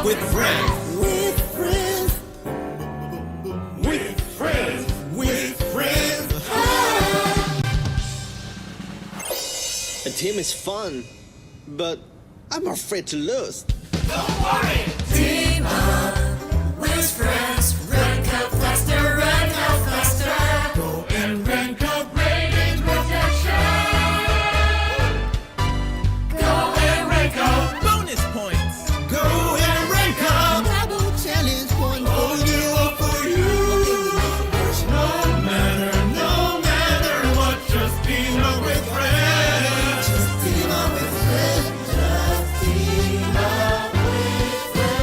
with friends. With friends. With friends. With friends. A team is fun, but I'm afraid to lose. Don't worry. Team up with friends. Rank up faster, rank up faster. Go and rank up. Radiant protection. Go and rank up. Bonus points. Go and rank up. Double challenge point. Oh, you up for you. No matter what, just team up with friends. Just team up with friends. Just team up with friends.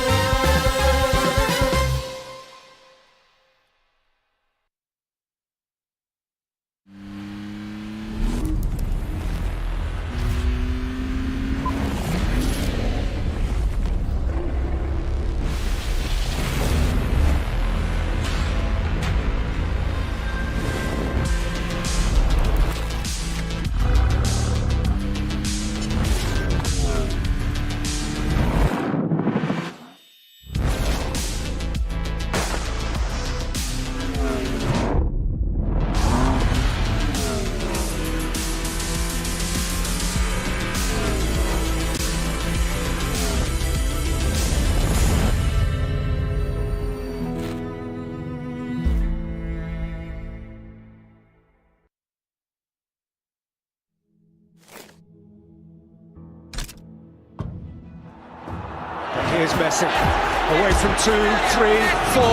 Here's Messi. Away from 2, 3, 4.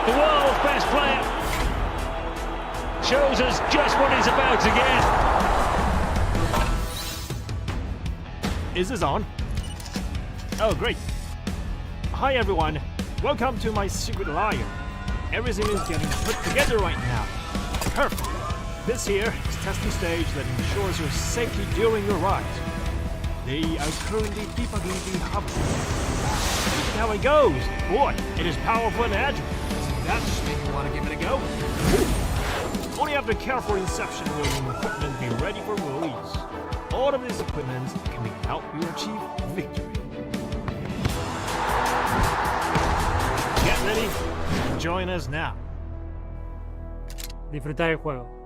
The world's best player shows us just what he's about to get. Is this on? Oh, great. Hi, everyone. Welcome to my secret lair. Everything is getting put together right now. Perfect. This here is testing stage that ensures your safety during your ride. They are currently debugging the hub. Look at how it goes. Boy, it is powerful and agile. That's making me want to give it a go. Only after careful inception will your equipment be ready for release. All of this equipment can help you achieve victory. Get ready. Join us now. Disfrutar el juego.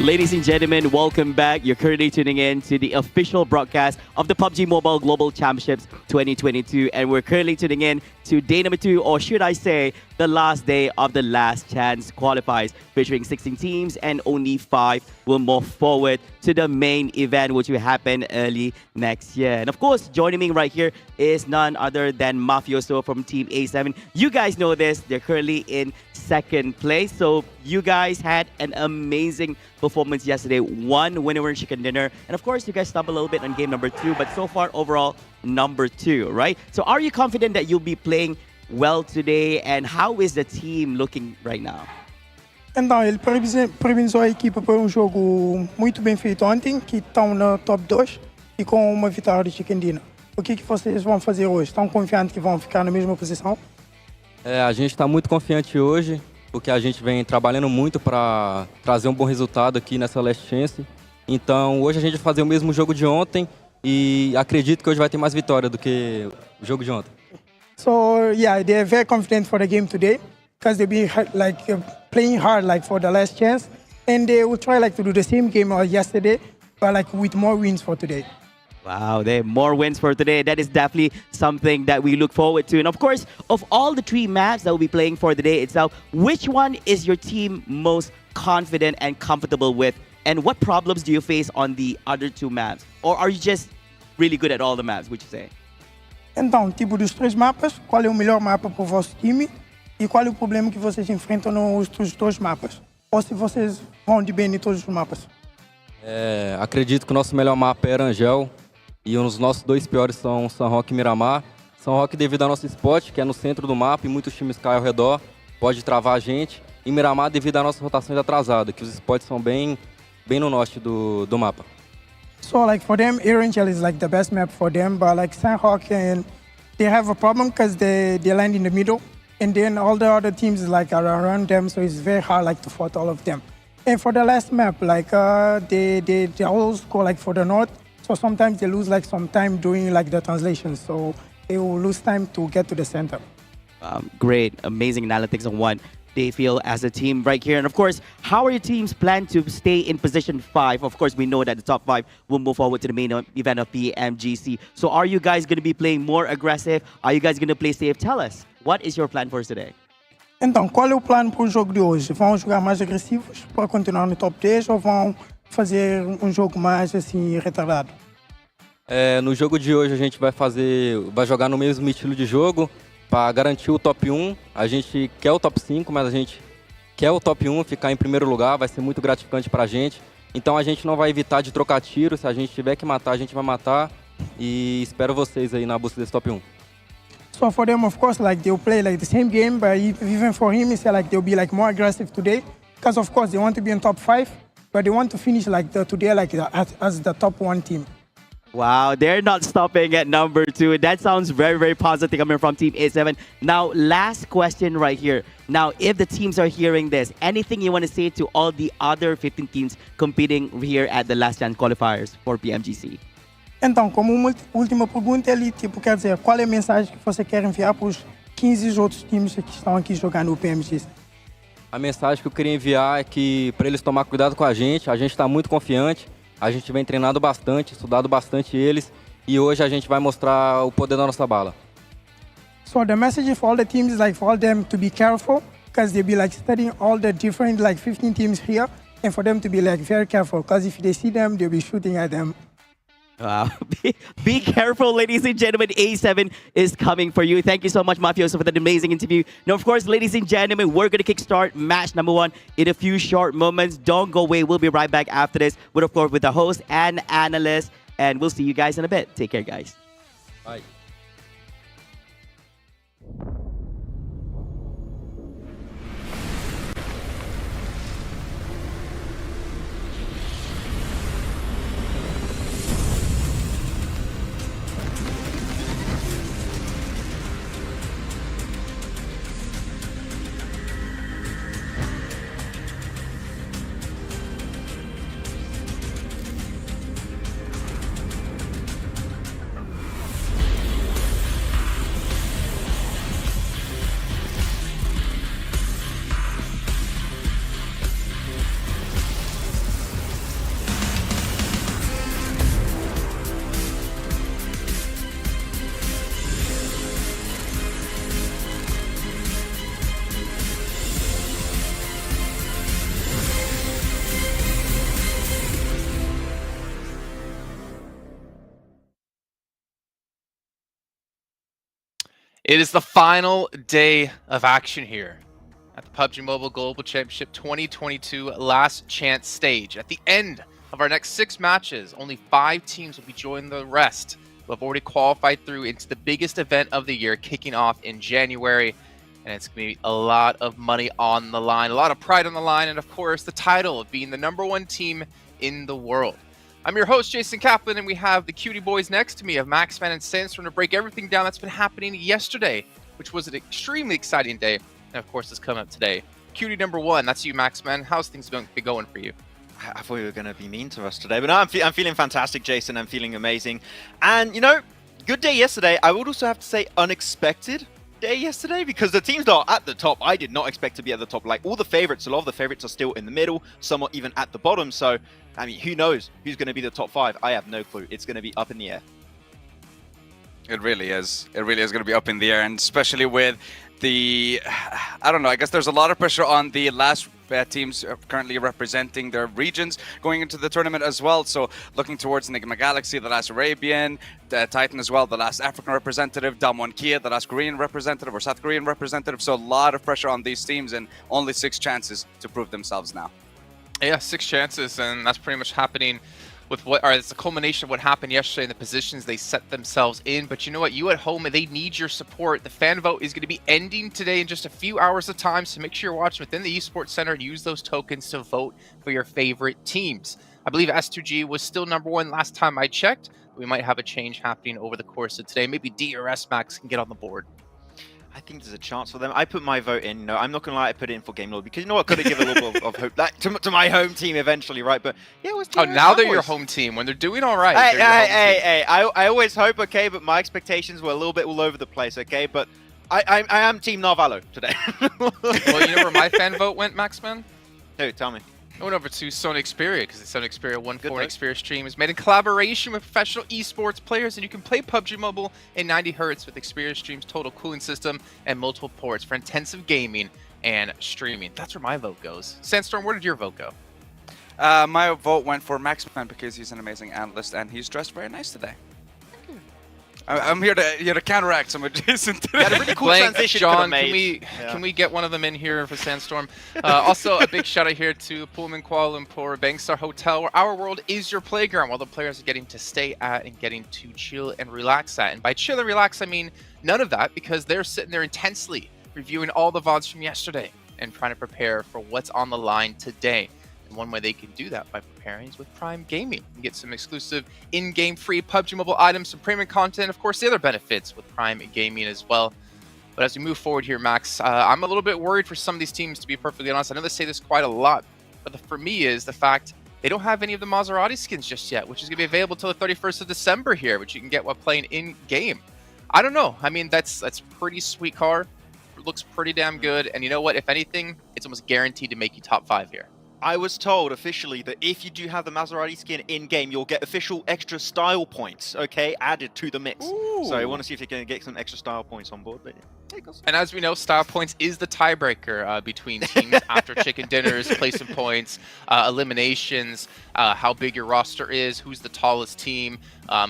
Ladies and gentlemen, welcome back. You're currently tuning in to the official broadcast of the PUBG Mobile Global Championships 2022. And we're currently tuning in to day number 2, or should I say, the last day of the Last Chance qualifiers, featuring 16 teams and only 5 will move forward to the main event, which will happen early next year. And of course, joining me right here is none other than Mafioso from Team A7. You guys know this. They're currently in second place. So you guys had an amazing performance yesterday. 1 winner chicken dinner. And of course, you guys stumbled a little bit on game number 2, but so far overall, number 2, right? So are you confident that you'll be playing well today? And how is the team looking right now? Então, ele parabenizou a equipa por jogo muito bem feito ontem, que estão no top 2 e com uma vitória de chicken dinner. O que vocês vão fazer hoje? Estão confiantes que vão ficar na mesma posição? A gente está muito confiante hoje, porque a gente vem trabalhando muito para trazer um bom resultado aqui nessa Last Chance. Então, hoje a gente vai fazer o mesmo jogo de ontem e acredito que hoje vai ter mais vitória do que o jogo de ontem. So, yeah, they're very confident for the game today because they'll be playing hard for the Last Chance, and they will try to do the same game as yesterday, but with more wins for today. Wow, they have more wins for today. That is definitely something that we look forward to. And of course, of all the 3 maps that we'll be playing for the day itself, which one is your team most confident and comfortable with? And what problems do you face on the other 2 maps? Or are you just really good at all the maps, would you say? Então, tipo dos 3 mapas, qual é o melhor mapa para o vosso time e qual é o problema que vocês enfrentam nos 2 mapas? Ou se vocês vão de bem em todos os mapas? Acredito que o nosso melhor mapa é Arangel e os nossos 2 piores são São Roque e Miramar. São Roque devido ao nosso spot, que é no centro do mapa e muitos times caem ao redor, pode travar a gente. E Miramar devido à nossa rotação atrasada, que os spots são bem no norte do mapa. So for them, Arangel is the best map for them, but Sanhok, and they have a problem because they land in the middle, and then all the other teams are around them, so it's very hard to fight all of them. And for the last map, they always go for the north, so sometimes they lose some time doing the translation, so they will lose time to get to the center. Great, amazing analytics on what they feel as a team right here. And of course, how are your teams plan to stay in position 5? Of course, we know that the top 5 will move forward to the main event of PMGC. So are you guys going to be playing more aggressive? Are you guys going to play safe? Tell us, what is your plan for today? Então, qual é o plano para o jogo de hoje? Vão jogar mais agressivos para continuar no top 10 ou vão fazer jogo mais retardado? No jogo de hoje a gente vai jogar no mesmo estilo de jogo, para garantir o top 1, a gente quer o top 5, mas a gente quer o top 1, ficar em primeiro lugar, vai ser muito gratificante para a gente. Então a gente não vai evitar de trocar tiro, se a gente tiver que matar, a gente vai matar. E espero vocês aí na busca desse top 1. So for them, of course, they'll play the same game, but even for him, it's they'll be more aggressive today. Because of course, they want to be in top 5, but they want to finish today as the top 1 team. Wow, they're not stopping at number 2. That sounds very, very positive coming from Team A7. Now, last question right here. Now, if the teams are hearing this, anything you want to say to all the other 15 teams competing here at the Last Chance qualifiers for PMGC? Então, como última pergunta, ele quer dizer, qual é a mensagem que você quer enviar para os 15 outros times que estão aqui jogando o PMGC? A mensagem que eu queria enviar é que para eles tomar cuidado com a gente está muito confiante. A gente vem treinando bastante, estudado bastante eles e hoje a gente vai mostrar o poder da nossa bala. So the message for all the teams is for all them to be careful because they'll be studying all the different 15 teams here and for them to be very careful because if they see them, they'll be shooting at them. Wow. Be careful, ladies and gentlemen. A7 is coming for you. Thank you so much, Mafioso, for that amazing interview. Now, of course, ladies and gentlemen, we're going to kickstart match number 1 in a few short moments. Don't go away. We'll be right back after this with, of course, with the host and analyst. And we'll see you guys in a bit. Take care, guys. Bye. It is the final day of action here at the PUBG Mobile Global Championship 2022 last chance stage. At the end of our next 6 matches, only 5 teams will be joining the rest who have already qualified through into the biggest event of the year, kicking off in January. And it's going to be a lot of money on the line, a lot of pride on the line, and of course the title of being the #1 team in the world. I'm your host, Jason Kaplan, and we have the cutie boys next to me of Maxman and Sandstorm to break everything down that's been happening yesterday, which was an extremely exciting day, and of course is coming up today. Cutie number 1, that's you, Maxman. How's things going for you? I thought you were going to be mean to us today, but no, I'm feeling fantastic, Jason. I'm feeling amazing. And, you know, good day yesterday. I would also have to say unexpected day yesterday because the teams that are at the top, I did not expect to be at the top. Like, all the favorites, a lot of the favorites are still in the middle, some are even at the bottom. So, I mean, who knows who's going to be the top 5? I have no clue. It's going to be up in the air. It really is. It really is going to be up in the air, and especially with the, I don't know, I guess there's a lot of pressure on the last teams currently representing their regions going into the tournament as well. So looking towards Enigma Galaxy, the last Arabian, the Titan as well, the last African representative, Damwon Kia, the last Korean representative or South Korean representative. So a lot of pressure on these teams and only 6 chances to prove themselves now. Yeah, 6 chances, and that's pretty much happening with it's a culmination of what happened yesterday in the positions they set themselves in. But you know what? You at home, they need your support. The fan vote is going to be ending today in just a few hours of time, so make sure you're watching within the Esports Center and use those tokens to vote for your favorite teams. I believe S2G was still #1 last time I checked. We might have a change happening over the course of today. Maybe DRS Max can get on the board. I think there's a chance for them. I put my vote in. No, I'm not going to lie, I put it in for Game Lord because, you know what, got to give a little bit of hope to my home team eventually, right? But yeah, it was now they're your home team. When they're doing all right, hey, I always hope, okay, but my expectations were a little bit all over the place, okay? But I am Team Narvalo today. Well, you know where my fan vote went, Maxman? Who? Tell me. I went over to Sony Xperia because the Sony Xperia 1.4 Xperia stream is made in collaboration with professional esports players, and you can play PUBG Mobile in 90 Hz with Xperia Stream's total cooling system and multiple ports for intensive gaming and streaming. That's where my vote goes. Sandstorm, where did your vote go? My vote went for Maxman because he's an amazing analyst and he's dressed very nice today. I'm here to counteract some of Jason today. Yeah, a really cool transition. John, can we get one of them in here for Sandstorm? Also, a big shout out here to Pullman Kuala Lumpur Bangstar Hotel, where our world is your playground, while the players are getting to stay at and getting to chill and relax at. And by chill and relax, I mean none of that, because they're sitting there intensely reviewing all the VODs from yesterday and trying to prepare for what's on the line today. One way they can do that by preparing is with Prime Gaming. You can get some exclusive in-game free PUBG Mobile items, some premium content, of course, the other benefits with Prime Gaming as well. But as we move forward here, Max, I'm a little bit worried for some of these teams, to be perfectly honest. I know they say this quite a lot, but for me is the fact they don't have any of the Maserati skins just yet, which is going to be available till the 31st of December here, which you can get while playing in-game. I don't know. I mean, that's pretty sweet car. It looks pretty damn good. And you know what? If anything, it's almost guaranteed to make you top 5 here. I was told officially that if you do have the Maserati skin in-game, you'll get official extra style points, okay, added to the mix. Ooh. So I want to see if you can get some extra style points on board. But and as we know, style points is the tiebreaker between teams after chicken dinners, placing points, eliminations, how big your roster is, who's the tallest team,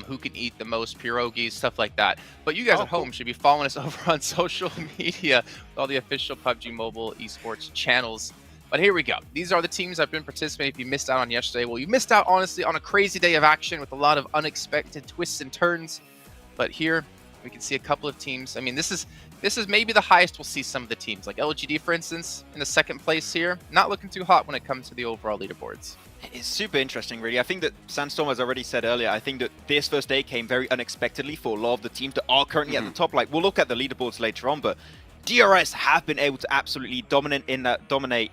who can eat the most pierogies, stuff like that. But you guys at home should be following us over on social media with all the official PUBG Mobile esports channels. But here we go. These are the teams that have been participating. If you missed out on yesterday, well, you missed out, honestly, on a crazy day of action with a lot of unexpected twists and turns. But here, we can see a couple of teams. I mean, this is maybe the highest we'll see some of the teams. Like LGD, for instance, in the 2nd place here. Not looking too hot when it comes to the overall leaderboards. It's super interesting, really. I think that Sandstorm, as I already said earlier, I think that this first day came very unexpectedly for a lot of the teams that are currently at the top. Like, we'll look at the leaderboards later on, but DRS have been able to absolutely dominate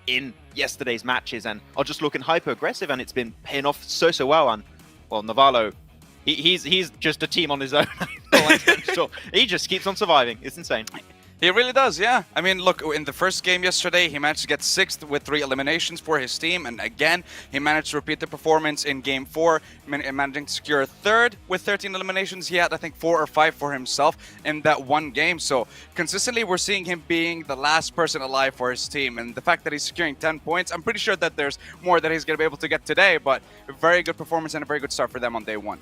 in yesterday's matches and are just looking hyper aggressive, and it's been paying off so well. And well, Navarro, he's just a team on his own. He just keeps on surviving. It's insane. He really does, yeah. I mean, look, in the first game yesterday, he managed to get 6th with 3 eliminations for his team. And again, he managed to repeat the performance in game 4, managing to secure 3rd with 13 eliminations. He had, I think, 4 or 5 for himself in that one game. So consistently, we're seeing him being the last person alive for his team. And the fact that he's securing 10 points, I'm pretty sure that there's more that he's going to be able to get today. But a very good performance and a very good start for them on day 1.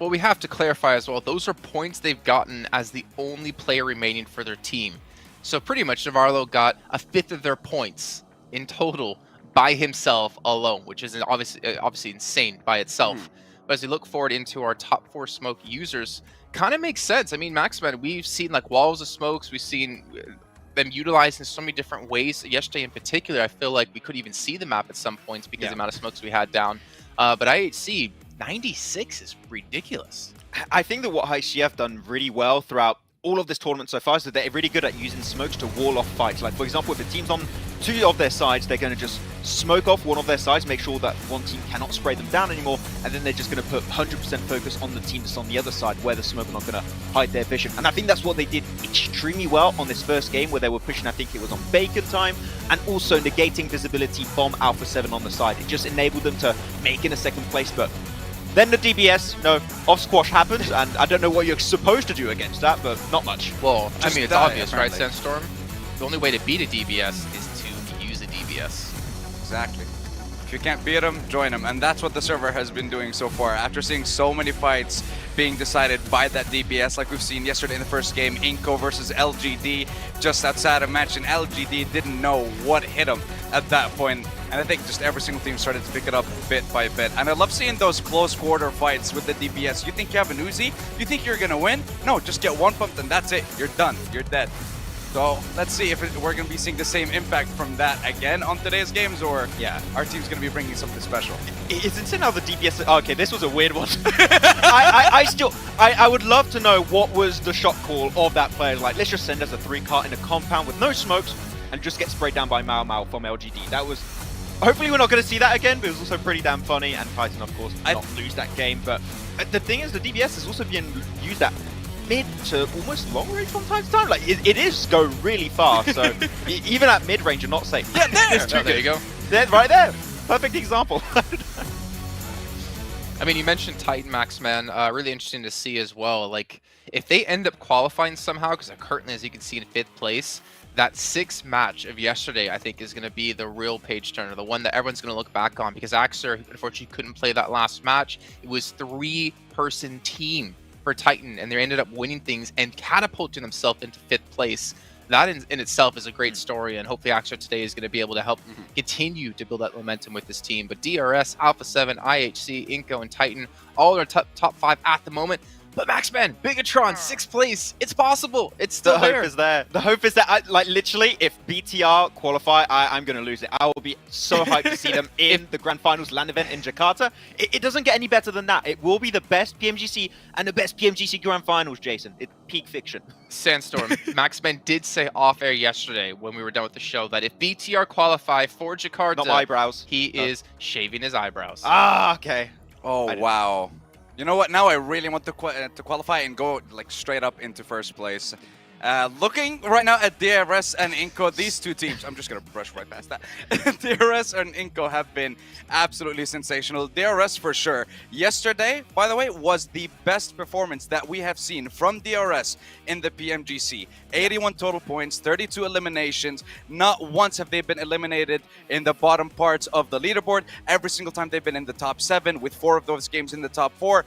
Well, we have to clarify as well, those are points they've gotten as the only player remaining for their team. So pretty much Navarro got a fifth of their points in total by himself alone, which is obviously insane by itself. But as we look forward into our top 4 smoke users, kind of makes sense. I mean, Maxman, we've seen like walls of smokes, we've seen them utilized in so many different ways. Yesterday in particular, I feel like we could even see the map at some points because of the amount of smokes we had down. But IHC, 96 is ridiculous. I think that what IHC have done really well throughout all of this tournament so far is that they're really good at using smokes to wall off fights. Like, for example, if a team's on 2 of their sides, they're going to just smoke off one of their sides, make sure that one team cannot spray them down anymore, and then they're just going to put 100% focus on the team that's on the other side where the smoke are not going to hide their vision. And I think that's what they did extremely well on this first game, where they were pushing, I think it was on bacon time, and also negating visibility from Alpha 7 on the side. It just enabled them to make in a second place, but then the DBS, off squash happens, and I don't know what you're supposed to do against that, but not much. Well, I mean, it's obvious, apparently. right, Sandstorm? The only way to beat a DBS is to use a DBS. Exactly. If you can't beat them, join them. And that's what the server has been doing so far. After seeing so many fights being decided by that DPS, like we've seen yesterday in the first game, Inko versus LGD, just outside of match, and LGD didn't know what hit him at that point. And I think just every single team started to pick it up bit by bit. And I love seeing those close quarter fights with the DPS. You think you have an Uzi? You think you're gonna win? No, just get one pumped and that's it. You're done. You're dead. So let's see if we're going to be seeing the same impact from that again on today's games, or our team's going to be bringing something special. It's insane how the DPS... Okay, this was a weird one. I would love to know what was the shot call of that player. Like, let's just send us a 3-cart in a compound with no smokes and just get sprayed down by Mao Mao from LGD. That was... Hopefully we're not going to see that again, but it was also pretty damn funny, and Titan, of course, did not lose that game. But the thing is, the DPS is also being used at mid to almost long range from time to time. Like, it is go really fast, so even at mid range, you're not safe. Yeah, There you go. There, right there. Perfect example. I mean, you mentioned Titan Maxman. Really interesting to see as well. Like, if they end up qualifying somehow, because they're currently, as you can see, in 5th place, that 6th match of yesterday, I think, is going to be the real page turner, the one that everyone's going to look back on, because Axer, unfortunately, couldn't play that last match. It was 3-person team for Titan, and they ended up winning things and catapulting themselves into 5th place. That in itself is a great story, and hopefully Axer today is going to be able to help continue to build that momentum with this team. But DRS, Alpha 7, IHC, Inko, and Titan, all are top 5 at the moment. But Maxman, Bigatron, 6th place. It's possible. It's still there. The hope is there. The hope is that, like, literally, if BTR qualify, I'm going to lose it. I will be so hyped to see them in the Grand Finals LAN event in Jakarta. It doesn't get any better than that. It will be the best PMGC and the best PMGC Grand Finals, Jason. It's peak fiction. Sandstorm, Maxman did say off air yesterday when we were done with the show that if BTR qualify for Jakarta, Not my eyebrows. he is shaving his eyebrows. Ah, okay. Oh, wow. You know what? Now I really want to qualify and go like straight up into 1st place. Looking right now at DRS and Inko, these two teams, I'm just going to brush right past that. DRS and Inko have been absolutely sensational. DRS for sure. Yesterday, by the way, was the best performance that we have seen from DRS in the PMGC. 81 total points, 32 eliminations. Not once have they been eliminated in the bottom parts of the leaderboard. Every single time they've been in the top 7, with 4 of those games in the top 4.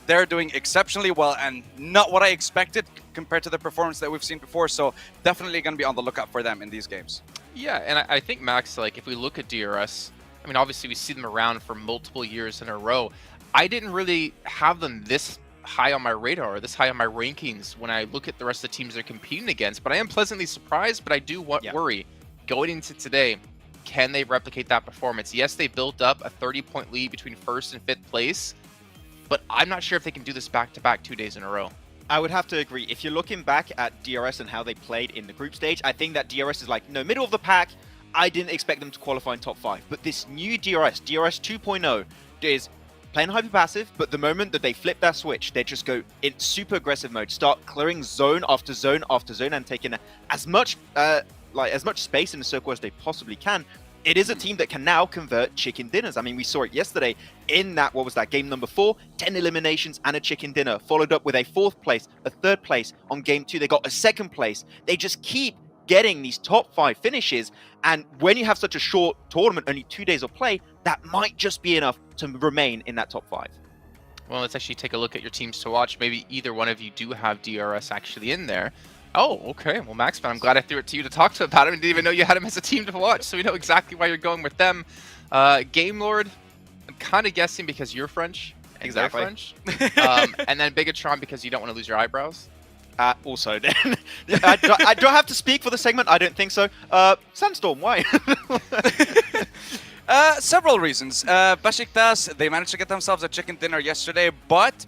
They're doing exceptionally well, and not what I expected compared to the performance that we've seen before. So definitely going to be on the lookout for them in these games. Yeah, and I think, Max, like, if we look at DRS, I mean, obviously we see them around for multiple years in a row. I didn't really have them this high on my radar, or this high on my rankings when I look at the rest of the teams they're competing against. But I am pleasantly surprised, but I do worry. Going into today, can they replicate that performance? Yes, they built up a 30-point lead between 1st and 5th place, but I'm not sure if they can do this back-to-back 2 days in a row. I would have to agree. If you're looking back at DRS and how they played in the group stage, I think that DRS is like, middle of the pack. I didn't expect them to qualify in top 5. But this new DRS 2.0, is playing hyper passive, but the moment that they flip that switch, they just go in super aggressive mode, start clearing zone after zone after zone, and taking as much space in the circle as they possibly can. It is a team that can now convert chicken dinners. I mean, we saw it yesterday in that, what was that, game number 4, 10 eliminations and a chicken dinner, followed up with a 4th place, a 3rd place. On game 2, they got a 2nd place. They just keep getting these top 5 finishes, and when you have such a short tournament, only 2 days of play, that might just be enough to remain in that top 5. Well, let's actually take a look at your teams to watch. Maybe either one of you do have DRS actually in there. Oh, okay. Well, Maxman, I'm glad I threw it to you to talk to about him. I didn't even know you had him as a team to watch, so we know exactly why you're going with them. Game Lord, I'm kind of guessing because you're French. Exactly. French. And then Bigatron because you don't want to lose your eyebrows. Also, then I do have to speak for the segment. I don't think so. Sandstorm, why? Several reasons. Besiktas, they managed to get themselves a chicken dinner yesterday, but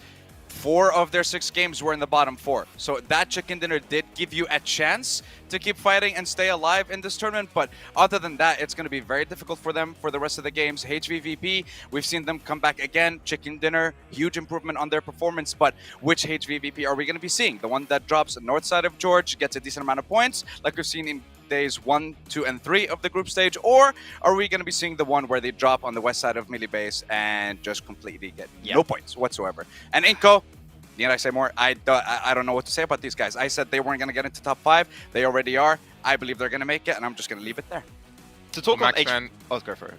4 of their 6 games were in the bottom 4. So that chicken dinner did give you a chance to keep fighting and stay alive in this tournament. But other than that, it's going to be very difficult for them for the rest of the games. HVVP, we've seen them come back again. Chicken dinner, huge improvement on their performance. But which HVVP are we going to be seeing? The one that drops north side of George, gets a decent amount of points, like we've seen in days 1, 2, and 3 of the group stage, or are we going to be seeing the one where they drop on the west side of Melee Base and just completely get no points whatsoever? And Inco, need I say more? I don't know what to say about these guys. I said they weren't going to get into top 5. They already are. I believe they're going to make it, and I'm just going to leave it there. To talk well, about Maxman, let's go for it.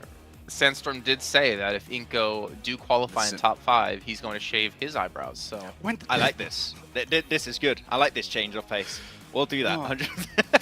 Sandstorm did say that if Inco do qualify in top 5, he's going to shave his eyebrows. So I like this. This is good. I like this change of pace. We'll do that. 100%.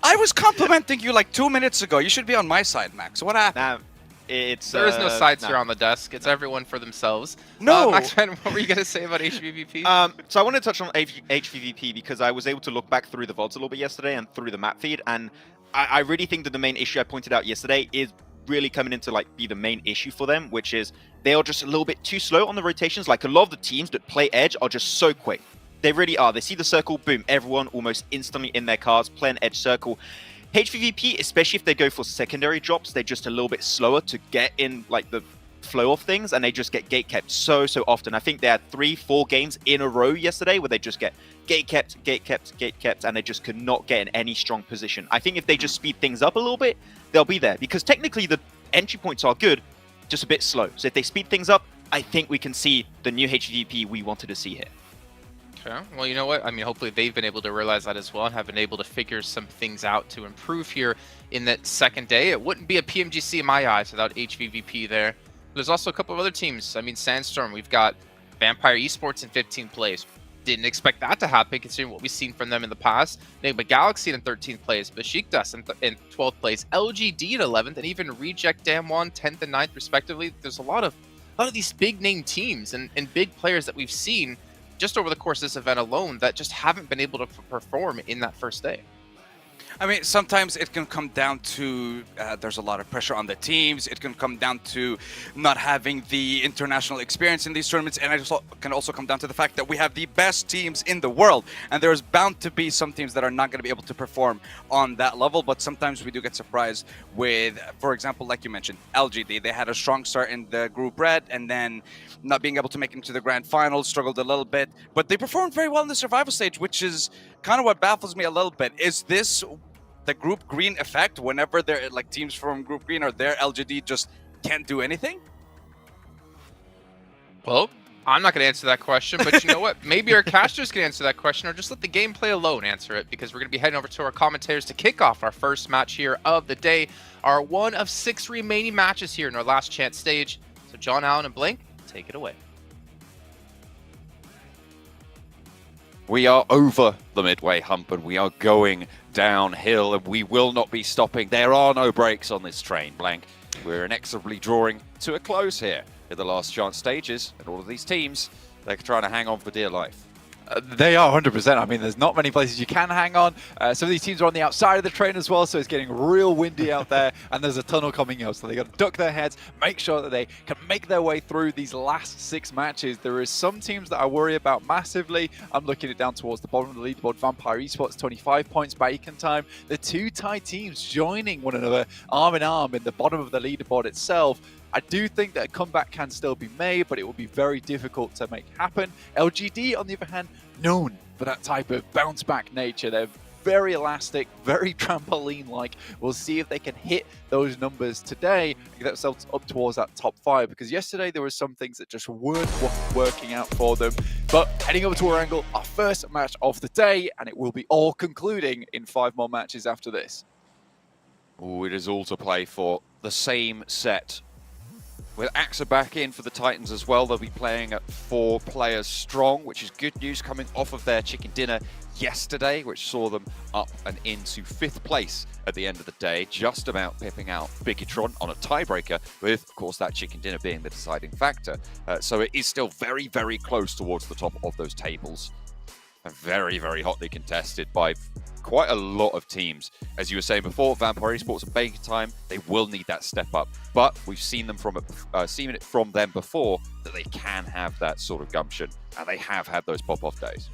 I was complimenting you like 2 minutes ago. You should be on my side, Max. What happened? There is no sides here on the desk. It's everyone for themselves. No. Maxman, what were you going to say about HVVP? So I want to touch on HVVP because I was able to look back through the VODs a little bit yesterday and through the map feed, and I really think that the main issue I pointed out yesterday is really coming into be the main issue for them, which is they are just a little bit too slow on the rotations. Like a lot of the teams that play Edge are just so quick. They really are. They see the circle, boom, everyone almost instantly in their cars, playing Edge circle. HVVP, especially if they go for secondary drops, they're just a little bit slower to get in the flow of things, and they just get gate kept so often. I think they had 3-4 games in a row yesterday where they just get gate kept, and they just could not get in any strong position. I think if they just speed things up a little bit, they'll be there, because technically the entry points are good, just a bit slow. So if they speed things up, I think we can see the new HVVP we wanted to see here. Okay. Well, you know what? I mean, hopefully they've been able to realize that as well and have been able to figure some things out to improve here in that second day. It wouldn't be a PMGC in my eyes without HVVP there. There's also a couple of other teams. I mean, Sandstorm, we've got Vampire Esports in 15th place. Didn't expect that to happen considering what we've seen from them in the past. Enigma Galaxy in 13th place, Besiktas in 12th place, LGD in 11th, and even Reject Damwon 10th and 9th respectively. There's a lot of these big name teams and big players that we've seen just over the course of this event alone that just haven't been able to perform in that first day. I mean, sometimes it can come down to there's a lot of pressure on the teams. It can come down to not having the international experience in these tournaments, and it can also come down to the fact that we have the best teams in the world, and there's bound to be some teams that are not going to be able to perform on that level. But sometimes we do get surprised with, for example, like you mentioned, LGD. They had a strong start in the group red, and then not being able to make it into the grand finals, struggled a little bit, but they performed very well in the survival stage, which is kind of what baffles me a little bit. Is this the group green effect? Whenever they're teams from group green or their LGD just can't do anything? Well, I'm not going to answer that question, but you know what? Maybe our casters can answer that question, or just let the gameplay alone answer it, because we're going to be heading over to our commentators to kick off our first match here of the day, our one of 6 remaining matches here in our last chance stage. So John Allen and Blink, take it away. We are over the midway hump and we are going downhill, and we will not be stopping. There are no brakes on this train, Blank. We're inexorably drawing to a close here in the last chance stages, and all of these teams, they're trying to hang on for dear life. They are 100%. I mean, there's not many places you can hang on. Some of these teams are on the outside of the train as well, so it's getting real windy out there, and there's a tunnel coming up, so they got to duck their heads, make sure that they can make their way through these last 6 matches. There is some teams that I worry about massively. I'm looking it down towards the bottom of the leaderboard. Vampire Esports, 25 points, Bacon Time. The 2 Thai teams joining one another arm in arm in the bottom of the leaderboard itself. I do think that a comeback can still be made, but it will be very difficult to make happen. LGD, on the other hand, known for that type of bounce-back nature. They're very elastic, very trampoline-like. We'll see if they can hit those numbers today and get themselves up towards that top 5, because yesterday there were some things that just weren't working out for them. But heading over to our angle, our first match of the day, and it will be all concluding in 5 more matches after this. Oh, it is all to play for. The same set With Axa back in for the Titans as well, they'll be playing at 4 players strong, which is good news coming off of their chicken dinner yesterday, which saw them up and into 5th place at the end of the day, just about pipping out Bigitron on a tiebreaker, with, of course, that chicken dinner being the deciding factor. So it is still very, very close towards the top of those tables. And very, very hotly contested by quite a lot of teams. As you were saying before, Vampire Esports and Baker Time, they will need that step up. But we've seen them seen it from them before that they can have that sort of gumption, and they have had those pop-off days.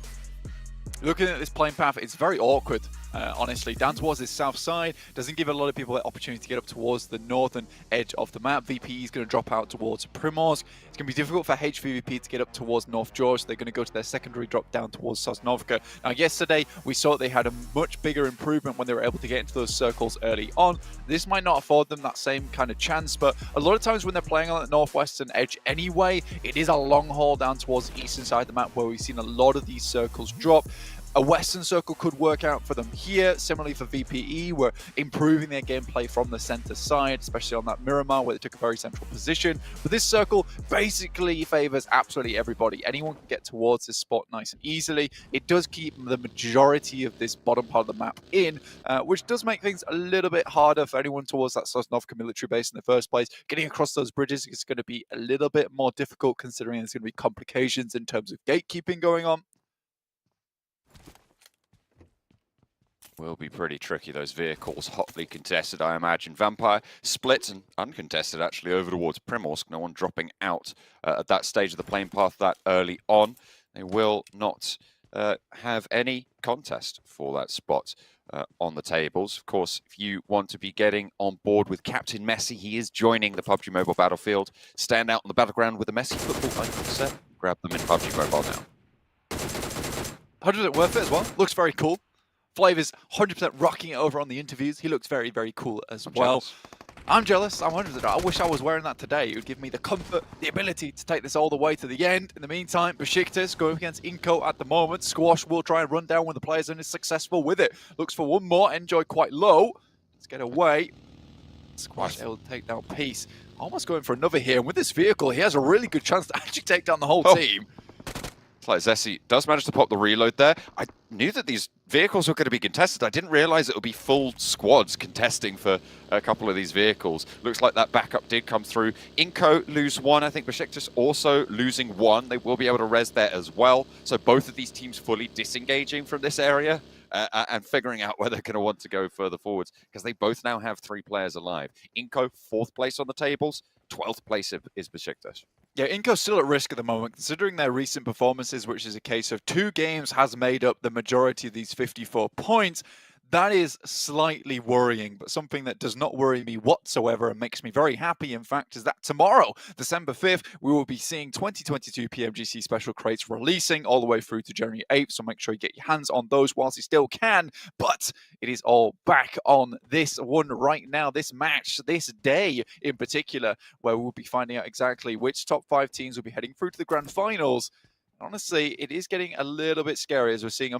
Looking at this playing path, it's very awkward, honestly. Down towards this south side doesn't give a lot of people the opportunity to get up towards the northern edge of the map. VPE is going to drop out towards Primorsk. It's going to be difficult for HVVP to get up towards North George. They're going to go to their secondary drop down towards Sosnovka. Now, yesterday, we saw they had a much bigger improvement when they were able to get into those circles early on. This might not afford them that same kind of chance, but a lot of times when they're playing on the northwestern edge anyway, it is a long haul down towards the eastern side of the map where we've seen a lot of these circles drop. A western circle could work out for them here. Similarly for VPE, we're improving their gameplay from the center side, especially on that Miramar where they took a very central position. But this circle basically favors absolutely everybody. Anyone can get towards this spot nice and easily. It does keep the majority of this bottom part of the map in, which does make things a little bit harder for anyone towards that Sosnovka military base in the first place. Getting across those bridges is going to be a little bit more difficult considering there's going to be complications in terms of gatekeeping going on. Will be pretty tricky, those vehicles, hotly contested, I imagine. Vampire split and uncontested, actually, over towards Primorsk. No one dropping out at that stage of the playing path that early on. They will not have any contest for that spot on the tables. Of course, if you want to be getting on board with Captain Messi, he is joining the PUBG Mobile Battlefield. Stand out on the battleground with the Messi football icon set. Grab them in PUBG Mobile now. 100% worth it as well. Looks very cool. Flav is 100% rocking it over on the interviews. He looks very, very cool as well. I'm jealous. I'm 100%. I wish I was wearing that today. It would give me the comfort, the ability to take this all the way to the end. In the meantime, Besiktas going against Inco at the moment. Squash will try and run down one of the players and is successful with it. Looks for one more. Enjoy quite low. Let's get away. Squash able to take down Peace. Almost going for another here. And with this vehicle, he has a really good chance to actually take down the whole team. It's like Zessi does manage to pop the reload there. I knew that these vehicles were going to be contested. I didn't realize it would be full squads contesting for a couple of these vehicles. Looks like that backup did come through. Inco lose 1. I think Besiktas also losing 1. They will be able to res there as well. So both of these teams fully disengaging from this area and figuring out where they're going to want to go further forwards, because they both now have 3 players alive. Inco 4th place on the tables. 12th place is Besiktas. Yeah, Inco's still at risk at the moment, considering their recent performances, which is a case of 2 games has made up the majority of these 54 points. That is slightly worrying, but something that does not worry me whatsoever and makes me very happy, in fact, is that tomorrow, December 5th, we will be seeing 2022 PMGC special crates releasing all the way through to January 8th, so make sure you get your hands on those whilst you still can. But it is all back on this one right now, this match, this day in particular, where we'll be finding out exactly which top 5 teams will be heading through to the grand finals. Honestly, it is getting a little bit scary as we're seeing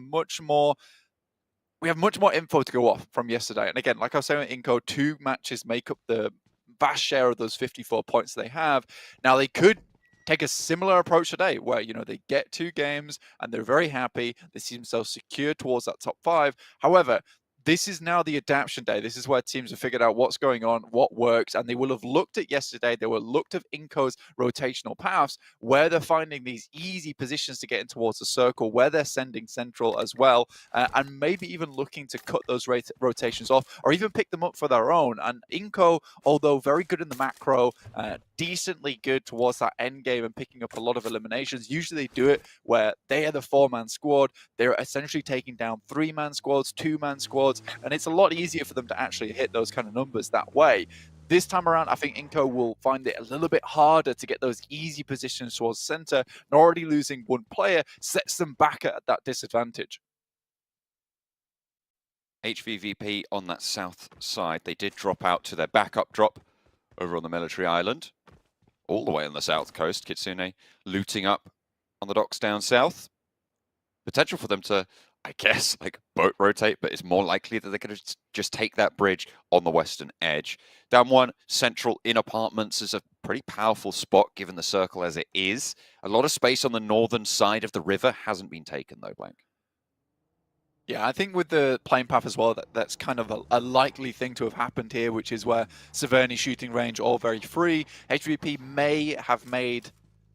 we have much more info to go off from yesterday. And again, like I was saying with Inco, 2 matches make up the vast share of those 54 points they have. Now, they could take a similar approach today where, they get 2 games and they're very happy. They see themselves secure towards that top 5. However, this is now the adaptation day. This is where teams have figured out what's going on, what works, and they will have looked at yesterday. They will have looked at Inco's rotational paths, where they're finding these easy positions to get in towards the circle, where they're sending central as well, and maybe even looking to cut those rotations off or even pick them up for their own. And Inco, although very good in the macro, decently good towards that end game and picking up a lot of eliminations. Usually they do it where they are the 4-man squad. They're essentially taking down 3-man squads, 2-man squads, and it's a lot easier for them to actually hit those kind of numbers that way. This time around, I think Inco will find it a little bit harder to get those easy positions towards center, and already losing 1 player sets them back at that disadvantage. HVVP on that south side, they did drop out to their backup drop over on the military island, all the way on the south coast. Kitsune looting up on the docks down south. Potential for them to I guess, like boat rotate, but it's more likely that they're going to just take that bridge on the western edge. Down one, central in apartments is a pretty powerful spot given the circle as it is. A lot of space on the northern side of the river hasn't been taken though, Blank. Yeah, I think with the playing path as well, that's kind of a likely thing to have happened here, which is where Severny shooting range all very free. HVP may have made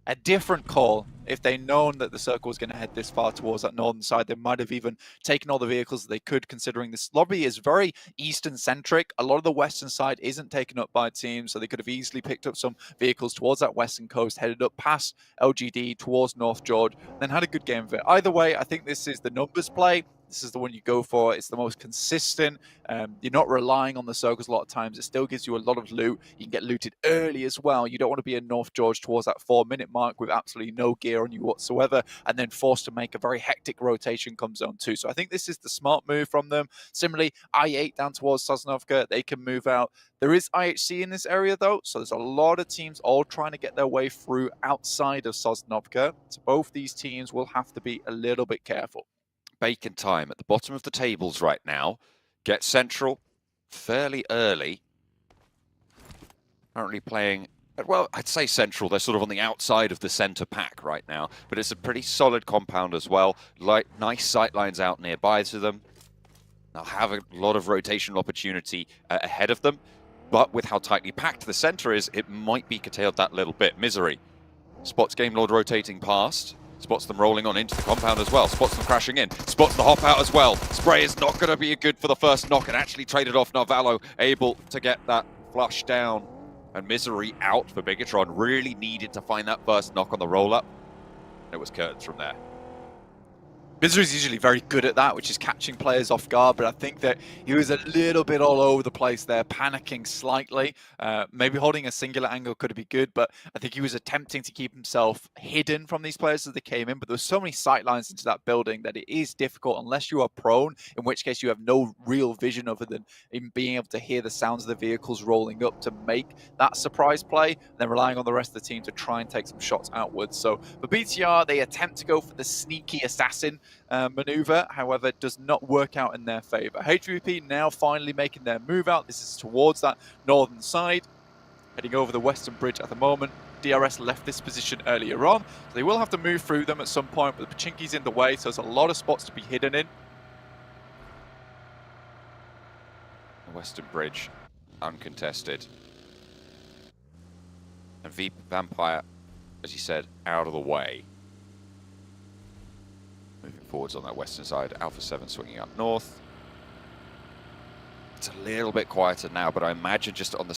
a different call if they'd known that the circle was going to head this far towards that northern side. They might have even taken all the vehicles that they could, considering this lobby is very eastern centric. A lot of the western side isn't taken up by teams, so they could have easily picked up some vehicles towards that western coast, headed up past LGD towards North George, then had a good game of it. Either way, I think this is the numbers play. This is the one you go for. It's the most consistent. You're not relying on the circles a lot of times. It still gives you a lot of loot. You can get looted early as well. You don't want to be in North George towards that 4-minute mark with absolutely no gear on you whatsoever, and then forced to make a very hectic rotation come zone 2. So I think this is the smart move from them. Similarly, I-8 down towards Sosnovka, they can move out. There is IHC in this area though, so there's a lot of teams all trying to get their way through outside of Sosnovka. So both these teams will have to be a little bit careful. Bacon time at the bottom of the tables right now. Get central fairly early. Currently playing, well, I'd say central. They're sort of on the outside of the center pack right now, but it's a pretty solid compound as well. Like nice sight lines out nearby to them. They'll have a lot of rotational opportunity ahead of them, but with how tightly packed the center is, it might be curtailed that little bit. Misery spots Game Lord rotating past. Spots them rolling on into the compound as well. Spots them crashing in. Spots the hop out as well. Spray is not going to be good for the first knock and actually traded off. Narvalo able to get that flush down. And Misery out for Bigatron. Really needed to find that first knock on the roll-up. It was curtains from there. Misery's usually very good at that, which is catching players off guard, but I think that he was a little bit all over the place there, panicking slightly. Maybe holding a singular angle could be good, but I think he was attempting to keep himself hidden from these players as they came in, but there were so many sight lines into that building that it is difficult unless you are prone, in which case you have no real vision other than even being able to hear the sounds of the vehicles rolling up to make that surprise play, and then relying on the rest of the team to try and take some shots outwards. So for BTR, they attempt to go for the sneaky assassin maneuver, however, it does not work out in their favor. HVP now finally making their move out. This is towards that northern side, heading over the western bridge at the moment. DRS left this position earlier on, so they will have to move through them at some point, but the Pachinki's in the way, so there's a lot of spots to be hidden in. The western bridge uncontested. And Vampire, as you said, out of the way. Moving forwards on that western side, Alpha 7 swinging up north. It's a little bit quieter now, but I imagine just on the